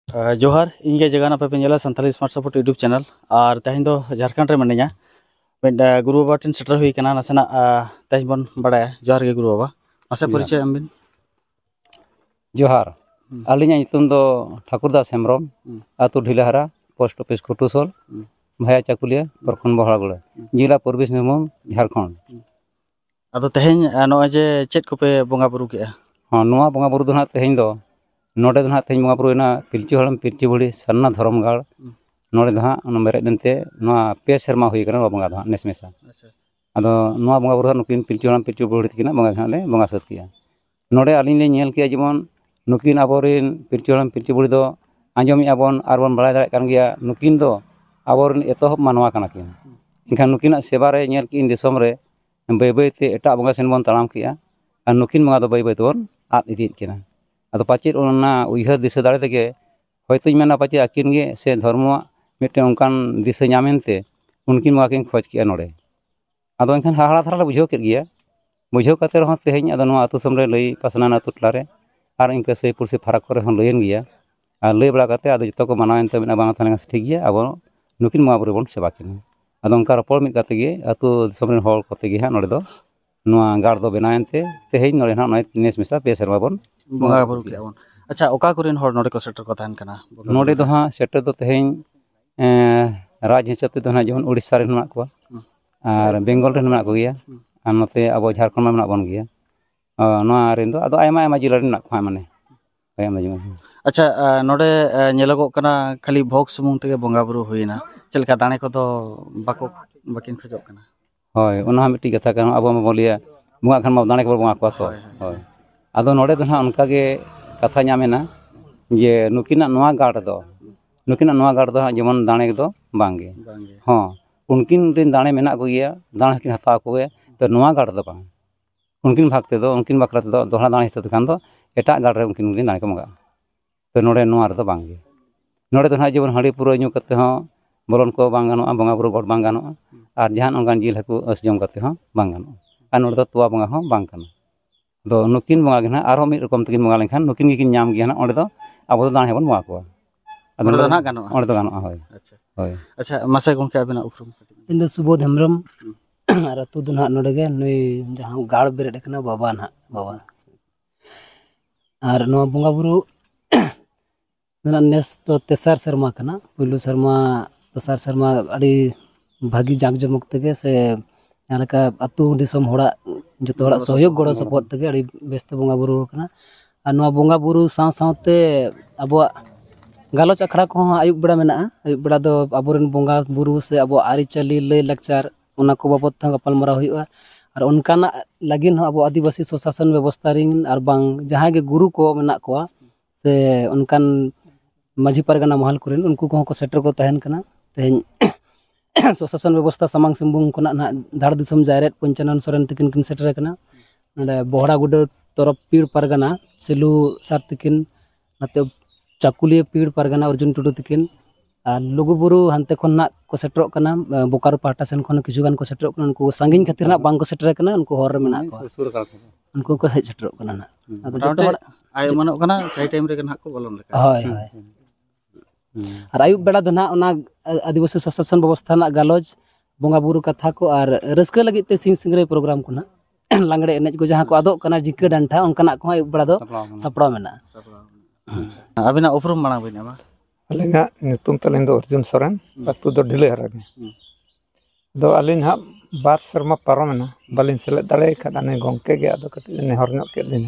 जोहार इनके जगह पे पेला सानी स्मार्ट सपोर्ट यूट्यूब चैनल और तेहन दो झारखंड रे मिना गुरु बाबा टेन सेटर हुई नासेना तेहन बन बड़ा जोहार के गुरु बाबा आसे परिचय आमबिन जोहार अलिंग दो ठाकुरदास हेम्ब्रम आतु ढिलाहारा पोस्ट ऑफिस खुटुसल भाया चाकुलिया प्रखंड बहड़ागुड़ा जिला पूर्वी सिंहभूम झारखंड अदो तेहन नजे चेक को पे बंगा बुरु के हाँ नुआ बंगा बुरु दो तेहन दो नोडे दो तेहन बंगा बुरुना पिलचू हड़म पिलचू बुढ़ी सरना धर्म गाड़ नोडे दो मेरे दिनते पे सेरमा हुई बंगा दो नेस मेसा अदो बंगा बुरु नुकिन पिलचू हड़म पिलचू बुढ़ी तकिना बंगा ले बंगा सात किया नोडे अलिंग ले नेल किया जेमन नुकिन आबोरिन पिलचू हड़म पिलचू बुढ़ी दो आंजमी आबन और बन बड़ा दाड़े कान गया नुकिन दो आबोरिन एतहब मानवा काना किन इनखान नुकिन सेवा रे नेल किन दिसम रे बै बैते एटा बंगा सेन बन ताड़ाम किया और नुकिन बंगा दो बै बै बन आद इदी किना अदो पाचेर ओना उइहर दिशा दाड़े तेगे होयतों मेना पाचे आकिन गे से धर्म मिट्टे उनकान दिशा नामेनते उनकिन बंगा किन खोज किया नोडे अदो इनखान हाहाड़ा धारा ले बुझाव केद गिया बुझाव काते रह तेहेñ अदो नोआ आतु समरे लई पासना आतु टलारे और इनका से पुरसी फरक करे हन लयन गिया और लय बड़ा काते अदो जतो को मानावनते मेना बांगा थाने ठीक गिया अब नुकिन बंगा बुरु बन सेवा किना अदो उनका रपड़ मिद काते गे आतु समरे हर कते गे हा नोडे दो नुआ गाड़ दो बनावनते तेहेñ नोडे ना नेस मेसा पे सेरमा बन बंगा बुरु के बन अच्छा ओका कुरेन हर नोडे को सेटर को ताहन कना नोडे दो हाँ सेटर दो तेहेñ राज हिसाब ते दो ना जेमन उड़ीसा रे मेना को और बेंगल रे मेना को गिया और नोते अब झारखंड में मेना बन गिया नोआ रेन दो अदो आयमा आयमा जिला रे मेना को माने आयमा जिला अच्छा नोडे नेलगो कना खाली भोग सुमुंग तेगे बंगा बुरु हुईना चलका दाणे को तो बाको बाकिन खजो कना होय ओना मिट्टी कथा कना अब बोलिया बंगा खान दाणे को बंगा को तो होय अदो नोडे दो ना उनका के कथा नामेना जे नुकिना नोआ गाड़ दो नुकिना नोआ गाड़ दो जेमन दाणे दो बांगे हाँ उनकिन रिन दाणे मेना को गिया दाणे किन हताव को गे तो नोआ गाड़ दो बांग उनकिन भागते दो उनकिन बकरा दो दोहरा दाणे हिसाब खान दो एटा गाड़ रे उनकिन रिन दाणे को मंगा तो नोडे नोआ रे दो बांगे नोडे दो ना जेमन हड़ी पुरो न्यू करते हो बोलन को बांग गानोआ बंगा बुरु गड बांग गानोआ और जहान ओंगान जिल हकु अस जम करते हो बांग गानोआ और नोडे दो तोवा बंगा हो बांग काना दो नुकिन बंगा गे ना आरो मिद रकम तकिन बंगा लेखान नुकिन गिकिन नाम गिया ना ओंडे दो अब दो दाणे बन बंगा को ओंडे दो ना गानोआ ओंडे दो गानोआ होय अच्छा होय अच्छा मासे गोंके आबेना उपरुम इन दो सुबोध हेम्ब्रम और अतु दो ना नोडे गे नुई जहां गाड़ बेरेड कना बाबा ना बाबा और नो बंगा बुरु ना नेस तो तेसार शर्मा कना पुलु शर्मा तेसार शर्मा अड़ी भागी जाग जमक तेगे से यानका अतु दिसम होड़ा जतो होड़ा सहयोग गड़ो सपोर्ट तेगे अड़ी बेस्त बंगा बुरु कना और नो बंगा बुरु साव सावते अबो गालोच अखड़ा को आयुब बड़ा मेना आयुब बड़ा दो अबोरन बंगा बुरु से अब आरी चली लय लक्चार उना को बाबत थ गपालमारा हुआ और उनकाना लगिन अब आदिवासी स्वशासन व्यवस्था रिन और बांग जहां के गुरु को मेना को से उनकान माझी परगना महल कुरेन उनको को सेटर को तहन कना तेहेñ स्वशासन व्यवस्था समांग सिंहभूम को ना धाड़ दिसम जायरेट पंचानन सोरेन तकिन किन सेटर कना नडे बोहड़ा गुड तरफ पीड़ परगना सिलू सार तकिन नाते चाकुलिया पीड़ परगना अर्जुन टुडू तकिन लुगु बुरु हानते खन ना को सेटरों कना बोकारो पाटा सेन खन किछुगान को सेटरों कना उनको सांगिन खातिर ना बांग को सेटर कना उनको हर मेना को उनको को सेटरों कना ना अदो जतो आय मानो कना सही टाइम रे कना को बोलन लेका हाय हाय और आयुब बेड़ा दो ना ओना आदिवासी स्वशासन व्यवस्था ना गालोज बंगा बुरु कथा को और रस्का लगित ते सिंह सिंगरे प्रोग्राम को ना लांगड़े एनेज को जहां को आदो कना जिक्का डांठा उनकाना को आयुब बेड़ा दो सपड़ा मेना अबिना उपरुम माना बिना बा अलिंगा नितुम तलिंग दो अर्जुन सोरेन अतु दो ढिलेहारा गे दो अलिंग हा बार शर्मा पारमेना बालिन सेले दाड़े खादाने गोंके गे अदो कति ने हर ᱧᱚᱜ के दिन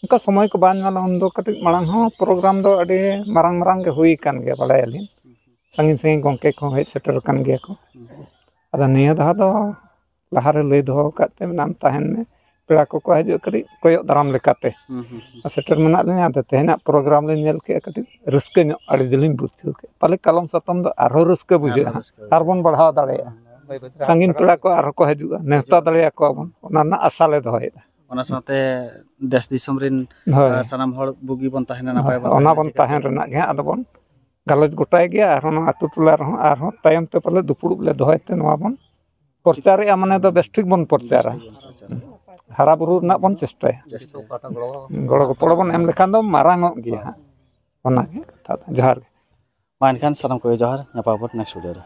उनका समय को बान वाला उन दो कति मांग हो प्रोग्राम दो अडे मारंग मारंग के हुई कान गे बड़ाय अलिन संगिन संगिन गोंके को हे सेटर कान गे को अदा निया दा दो लहारे लय दो काते नाम ताहन में पेड़ा को हजू कटी कोयो दाराम लेकाते सेटर मेना लिया तेहना प्रोग्राम ले नेल के कटी रस्के ᱧᱚᱜ अड़ी दिलिन बुझो के पाले कलम सतम दो आरो रस्के बुझे आर बन बढ़ाव दाड़ेया संगिन पेड़ा को आरो को हजू नेता दाड़ेया को बन ओना ना आशा ले दोहेदा ओना साथे देश दिसम रिन सनाम हर बुगी बन ताहेना नापाय बन ओना बन ताहेन रेना गे आदो बन गालोज गोटाय गया आरो ना अतु टोला रहो आरो तायम ते पाले दुपुड़ुब ले दोहयते नोआ बन प्रचार माने दो बेस्टिक बन प्रचार हरा बुरु ना बन चेष्टाया गड़ो गपड़ बन एम लेखान दो मारांग गया ओना गे ᱦᱟᱛᱟᱣ ᱮᱫᱟ ᱡᱚᱦᱟᱨ ᱜᱮ ᱢᱟ ᱮᱱᱠᱷᱟᱱ ᱥᱟᱱᱟᱢ ᱠᱚᱜᱮ ᱡᱚᱦᱟᱨ ᱧᱟᱯᱟᱢ ᱟᱵᱚᱱ ᱱᱮᱠᱥᱴ ᱵᱷᱤᱰᱤᱭᱳ ᱨᱮ